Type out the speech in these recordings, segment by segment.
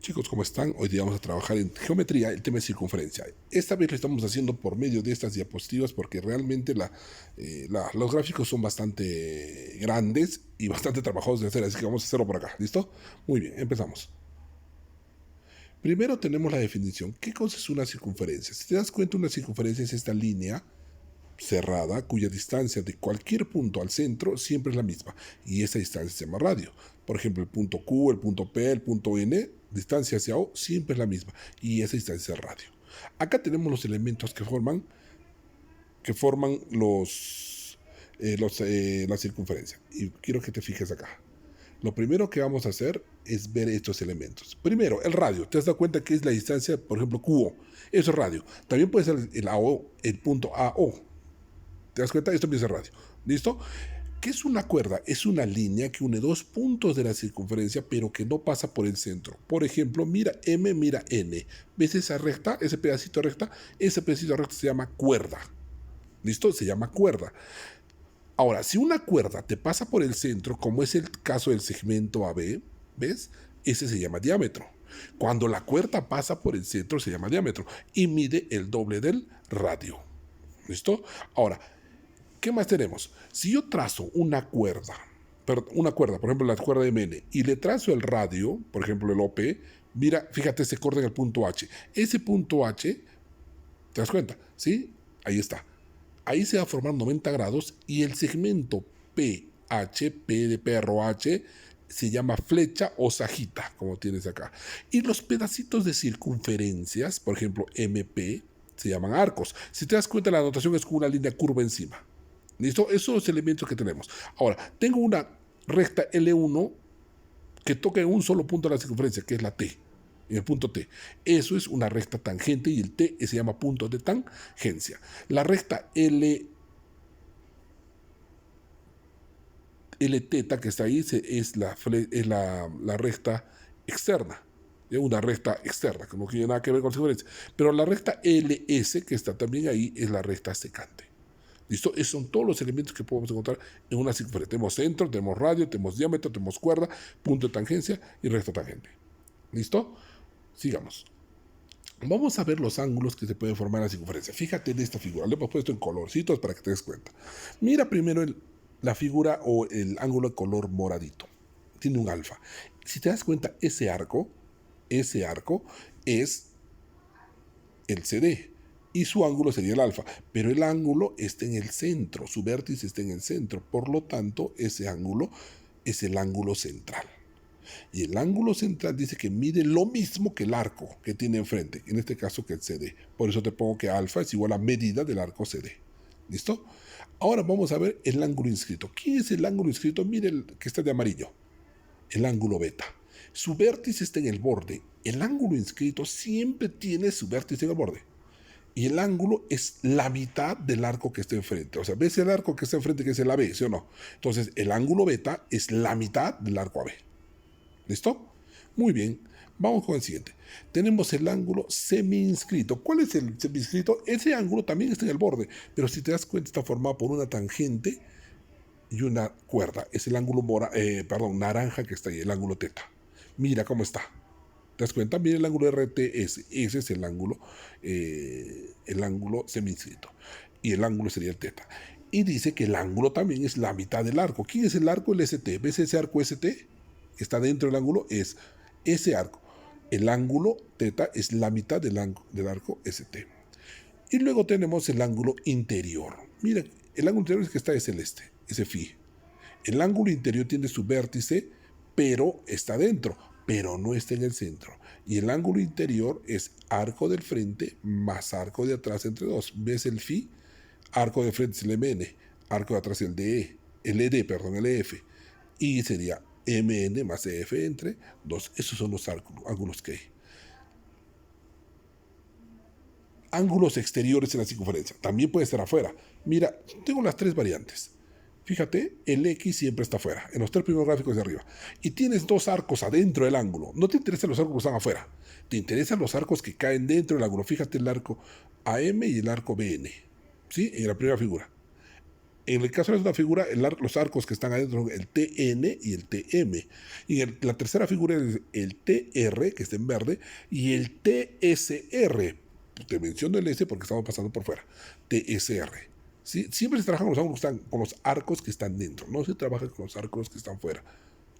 Chicos, ¿cómo están? Hoy día vamos a trabajar en geometría, el tema de circunferencia. Esta vez lo estamos haciendo por medio de estas diapositivas porque realmente los gráficos son bastante grandes y bastante trabajosos de hacer, así que vamos a hacerlo por acá. ¿Listo? Muy bien, empezamos. Primero tenemos la definición. ¿Qué cosa es una circunferencia? Si te das cuenta, una circunferencia es esta línea cerrada cuya distancia de cualquier punto al centro siempre es la misma y esa distancia se llama radio. Por ejemplo, el punto Q, el punto P, el punto N, distancia hacia O siempre es la misma y esa distancia es radio. Acá tenemos los elementos que forman la circunferencia y quiero que te fijes acá. Lo primero que vamos a hacer es ver estos elementos. Primero, el radio. ¿Te has dado cuenta que es la distancia, por ejemplo, QO? Eso es radio. También puede ser el AO, el punto AO. ¿Te das cuenta? Esto empieza radio. ¿Listo? ¿Qué es una cuerda? Es una línea que une dos puntos de la circunferencia, pero que no pasa por el centro. Por ejemplo, mira M, mira N. ¿Ves esa recta? Ese pedacito recta. Ese pedacito recta se llama cuerda. ¿Listo? Se llama cuerda. Ahora, si una cuerda te pasa por el centro, como es el caso del segmento AB, ¿ves? Ese se llama diámetro. Cuando la cuerda pasa por el centro se llama diámetro y mide el doble del radio. ¿Listo? Ahora, ¿qué más tenemos? Si yo trazo una cuerda, por ejemplo la cuerda de MN, y le trazo el radio, por ejemplo el OP, mira, fíjate, se corta en el punto H. Ese punto H, ¿te das cuenta? ¿Sí? Ahí está. Ahí se va a formar 90 grados y el segmento PH, P de perro H, se llama flecha o sajita, como tienes acá. Y los pedacitos de circunferencias, por ejemplo MP, se llaman arcos. Si te das cuenta, la anotación es con una línea curva encima. ¿Listo? Esos son los elementos que tenemos. Ahora, tengo una recta L1 que toca en un solo punto de la circunferencia, que es la T, en el punto T. Eso es una recta tangente y el T se llama punto de tangencia. La recta Lθ que está ahí es la recta externa. Una recta externa, que no tiene nada que ver con la circunferencia. Pero la recta LS que está también ahí es la recta secante. ¿Listo? Esos son todos los elementos que podemos encontrar en una circunferencia. Tenemos centro, tenemos radio, tenemos diámetro, tenemos cuerda, punto de tangencia y recta tangente. ¿Listo? Sigamos. Vamos a ver los ángulos que se pueden formar en la circunferencia. Fíjate en esta figura. Lo hemos puesto en colorcitos para que te des cuenta. Mira primero la figura o el ángulo de color moradito. Tiene un alfa. Si te das cuenta, ese arco es el CD y su ángulo sería el alfa, pero el ángulo está en el centro, su vértice está en el centro, por lo tanto ese ángulo es el ángulo central. Y el ángulo central dice que mide lo mismo que el arco que tiene enfrente, en este caso que el CD. Por eso te pongo que alfa es igual a medida del arco CD. ¿Listo? Ahora vamos a ver el ángulo inscrito. ¿Quién es el ángulo inscrito? Mire el que está de amarillo. El ángulo beta. Su vértice está en el borde. El ángulo inscrito siempre tiene su vértice en el borde. Y el ángulo es la mitad del arco que está enfrente. O sea, ¿ves el arco que está enfrente que es el AB, sí o no? Entonces, el ángulo beta es la mitad del arco AB. ¿Listo? Muy bien. Vamos con el siguiente. Tenemos el ángulo semi-inscrito. ¿Cuál es el semi-inscrito? Ese ángulo también está en el borde, pero si te das cuenta está formado por una tangente y una cuerda. Es el ángulo naranja que está ahí, el ángulo teta. Mira cómo está. ¿Te das cuenta? Mira el ángulo RTS. Ese es el ángulo semi-inscrito. Y el ángulo sería el teta. Y dice que el ángulo también es la mitad del arco. ¿Quién es el arco? El ST. ¿Ves ese arco ST? Está dentro del ángulo, es ese arco. El ángulo teta es la mitad del arco ST. Y luego tenemos el ángulo interior. Mira, el ángulo interior es que está es el ese phi. El ángulo interior tiene su vértice, pero está dentro, pero no está en el centro. Y el ángulo interior es arco del frente más arco de atrás entre dos. ¿Ves el phi? Arco de frente es el MN, arco de atrás el DE, el EF. Y sería MN más EF entre 2. Esos son los ángulos que hay. Ángulos exteriores en la circunferencia. También puede estar afuera. Mira, tengo las tres variantes. Fíjate, el X siempre está afuera, en los tres primeros gráficos de arriba. Y tienes dos arcos adentro del ángulo. No te interesan los arcos que están afuera. Te interesan los arcos que caen dentro del ángulo. Fíjate el arco AM y el arco BN. ¿Sí? En la primera figura. En el caso de una figura, los arcos que están adentro son el TN y el TM. Y la tercera figura es el TR, que está en verde, y el TSR. Te menciono el S porque estamos pasando por fuera. TSR. ¿Sí? Siempre se trabaja con los arcos que están dentro, no se trabaja con los arcos que están fuera.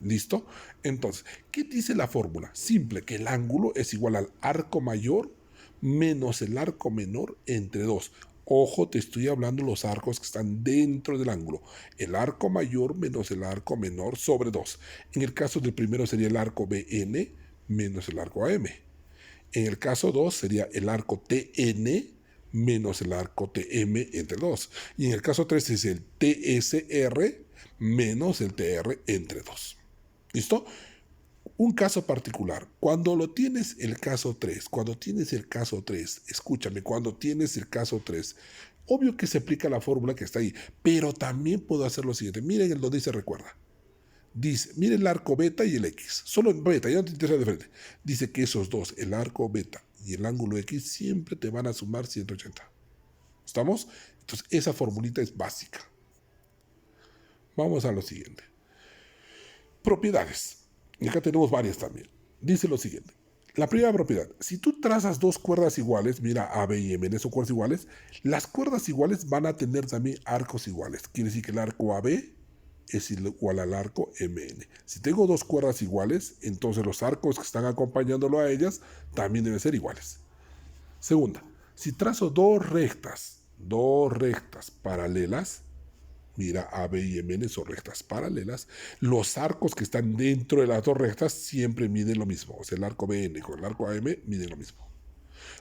¿Listo? Entonces, ¿qué dice la fórmula? Simple, que el ángulo es igual al arco mayor menos el arco menor entre 2. Ojo, te estoy hablando de los arcos que están dentro del ángulo. El arco mayor menos el arco menor sobre 2. En el caso del primero sería el arco BN menos el arco AM. En el caso 2 sería el arco TN menos el arco TM entre 2. Y en el caso 3 es el TSR menos el TR entre 2. ¿Listo? Un caso particular. Cuando lo tienes el caso 3, escúchame, cuando tienes el caso 3, obvio que se aplica la fórmula que está ahí, pero también puedo hacer lo siguiente. Miren el donde dice recuerda. Dice, miren el arco beta y el X. Solo beta, ya no te interesa de frente. Dice que esos dos, el arco beta y el ángulo X, siempre te van a sumar 180. ¿Estamos? Entonces, esa formulita es básica. Vamos a lo siguiente. Propiedades. Y acá tenemos varias también. Dice lo siguiente. La primera propiedad. Si tú trazas dos cuerdas iguales, mira A, B y M, son cuerdas iguales, las cuerdas iguales van a tener también arcos iguales. Quiere decir que el arco AB es igual al arco MN. Si tengo dos cuerdas iguales, entonces los arcos que están acompañándolo a ellas también deben ser iguales. Segunda, si trazo dos rectas paralelas, mira, AB y MN son rectas paralelas, los arcos que están dentro de las dos rectas siempre miden lo mismo. O sea, el arco BN con el arco AM miden lo mismo.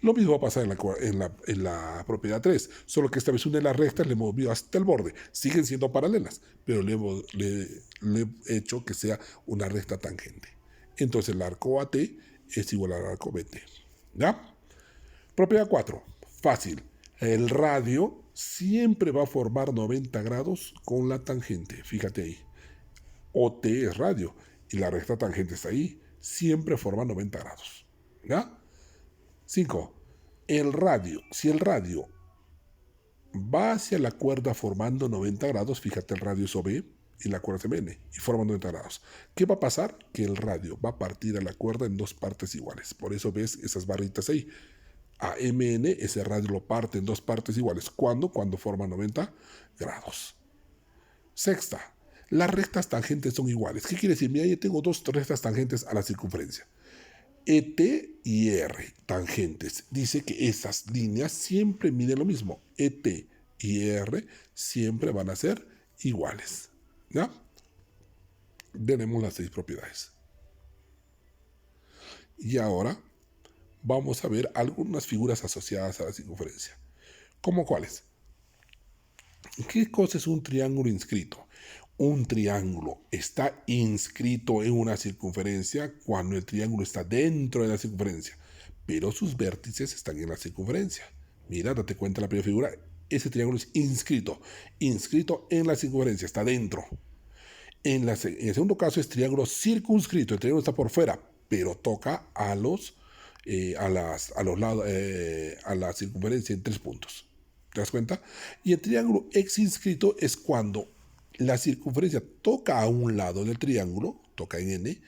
Lo mismo va a pasar en la propiedad 3, solo que esta vez una de las rectas le movió hasta el borde. Siguen siendo paralelas, pero le he hecho que sea una recta tangente. Entonces el arco AT es igual al arco BT. ¿Ya? Propiedad 4, fácil. El radio siempre va a formar 90 grados con la tangente. Fíjate ahí. OT es radio y la recta tangente está ahí. Siempre forma 90 grados. ¿Ya? 5. Si el radio va hacia la cuerda formando 90 grados, fíjate, el radio es OB y la cuerda es MN y forma 90 grados. ¿Qué va a pasar? Que el radio va a partir a la cuerda en dos partes iguales. Por eso ves esas barritas ahí. A MN, ese radio lo parte en dos partes iguales. ¿Cuándo? Cuando forma 90 grados. Sexta, las rectas tangentes son iguales. ¿Qué quiere decir? Mira, yo tengo dos rectas tangentes a la circunferencia. ET y R, tangentes. Dice que esas líneas siempre miden lo mismo. ET y R siempre van a ser iguales. ¿Ya? Tenemos las 6 propiedades. Y ahora vamos a ver algunas figuras asociadas a la circunferencia. ¿Cómo cuáles? ¿Qué cosa es un triángulo inscrito? Un triángulo está inscrito en una circunferencia cuando el triángulo está dentro de la circunferencia, pero sus vértices están en la circunferencia. Mira, date cuenta la primera figura, ese triángulo es inscrito en la circunferencia, está dentro. En el segundo caso es triángulo circunscrito, el triángulo está por fuera, pero toca a los lados, a la circunferencia en 3 puntos. ¿Te das cuenta? Y el triángulo exinscrito es cuando la circunferencia toca a un lado del triángulo, toca en N,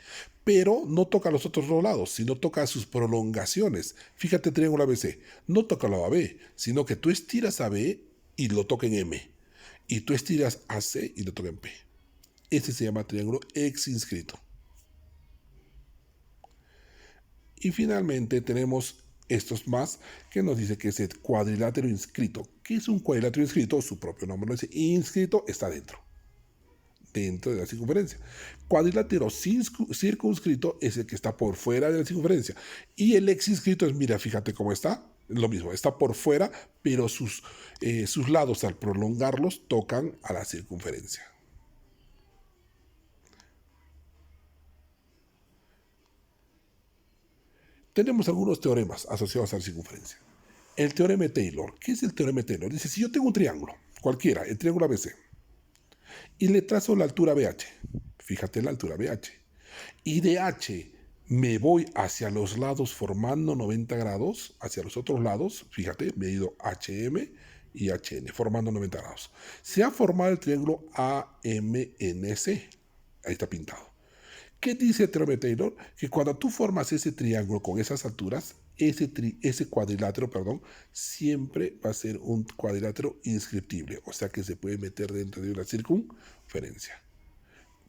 pero no toca a los otros dos lados, sino toca a sus prolongaciones. Fíjate, triángulo ABC, no toca a AB, sino que tú estiras AB y lo toca en M, y tú estiras AC y lo toca en P. Ese se llama triángulo exinscrito. Y finalmente tenemos estos más que nos dice que es el cuadrilátero inscrito. ¿Qué es un cuadrilátero inscrito? Su propio nombre lo dice, inscrito está dentro de la circunferencia. Cuadrilátero circunscrito es el que está por fuera de la circunferencia. Y el exinscrito es, mira, fíjate cómo está. Lo mismo, está por fuera, pero sus lados al prolongarlos tocan a la circunferencia. Tenemos algunos teoremas asociados a la circunferencia. El teorema de Taylor. ¿Qué es el teorema de Taylor? Dice, si yo tengo un triángulo, cualquiera, el triángulo ABC, y le trazo la altura BH, fíjate la altura BH, y de H me voy hacia los lados formando 90 grados, hacia los otros lados, fíjate, me he ido HM y HN, formando 90 grados. Se ha formado el triángulo AMNC. Ahí está pintado. ¿Qué dice el teorema de Taylor? Que cuando tú formas ese triángulo con esas alturas, ese cuadrilátero, siempre va a ser un cuadrilátero inscriptible, o sea que se puede meter dentro de una circunferencia.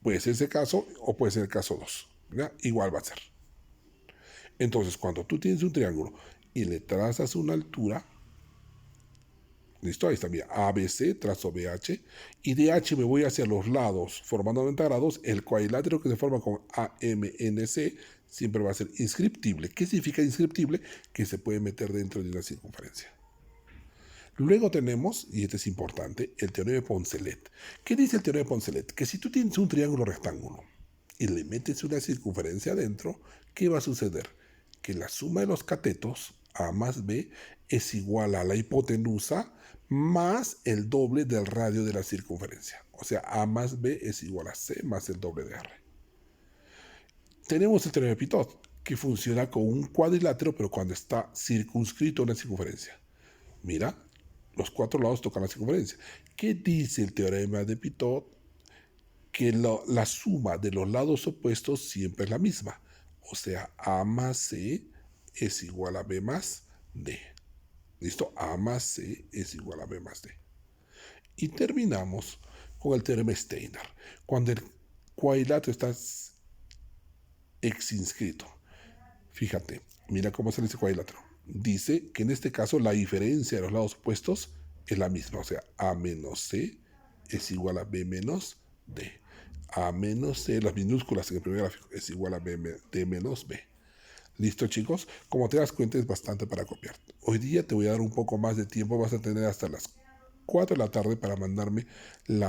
Puede ser ese caso o puede ser el caso 2. ¿Verdad? Igual va a ser. Entonces, cuando tú tienes un triángulo y le trazas una altura, ¿listo? Ahí está, mira, ABC, trazo BH, y de H me voy hacia los lados, formando 90 grados, el cuadrilátero que se forma con AMNC siempre va a ser inscriptible. ¿Qué significa inscriptible? Que se puede meter dentro de una circunferencia. Luego tenemos, y este es importante, el teorema de Poncelet. ¿Qué dice el teorema de Poncelet? Que si tú tienes un triángulo rectángulo y le metes una circunferencia adentro, ¿qué va a suceder? Que la suma de los catetos, A más B, es igual a la hipotenusa más el doble del radio de la circunferencia. O sea, A más B es igual a C más el doble de R. Tenemos el teorema de Pitot, que funciona con un cuadrilátero, pero cuando está circunscrito a una circunferencia. Mira, los 4 lados tocan la circunferencia. ¿Qué dice el teorema de Pitot? Que la suma de los lados opuestos siempre es la misma. O sea, A más C es igual a B más D. ¿Listo? A más C es igual a B más D. Y terminamos con el teorema de Steiner. Cuando el cuadrilátero está exinscrito. Fíjate, mira cómo sale ese cuadrilátero. Dice que en este caso la diferencia de los lados opuestos es la misma. O sea, A menos C es igual a B menos D. A menos C, las minúsculas en el primer gráfico, es igual a D menos B. ¿Listo, chicos? Como te das cuenta, es bastante para copiar. Hoy día te voy a dar un poco más de tiempo. Vas a tener hasta las 4 de la tarde para mandarme el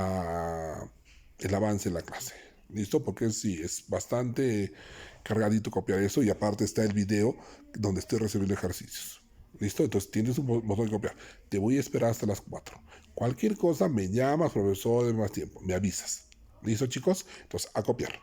avance en la clase. ¿Listo? Porque sí, es bastante cargadito copiar eso. Y aparte está el video donde estoy recibiendo ejercicios. ¿Listo? Entonces tienes un botón de copiar. Te voy a esperar hasta las 4. Cualquier cosa me llamas, profesor, de más tiempo. Me avisas. ¿Listo, chicos? Entonces, a copiar.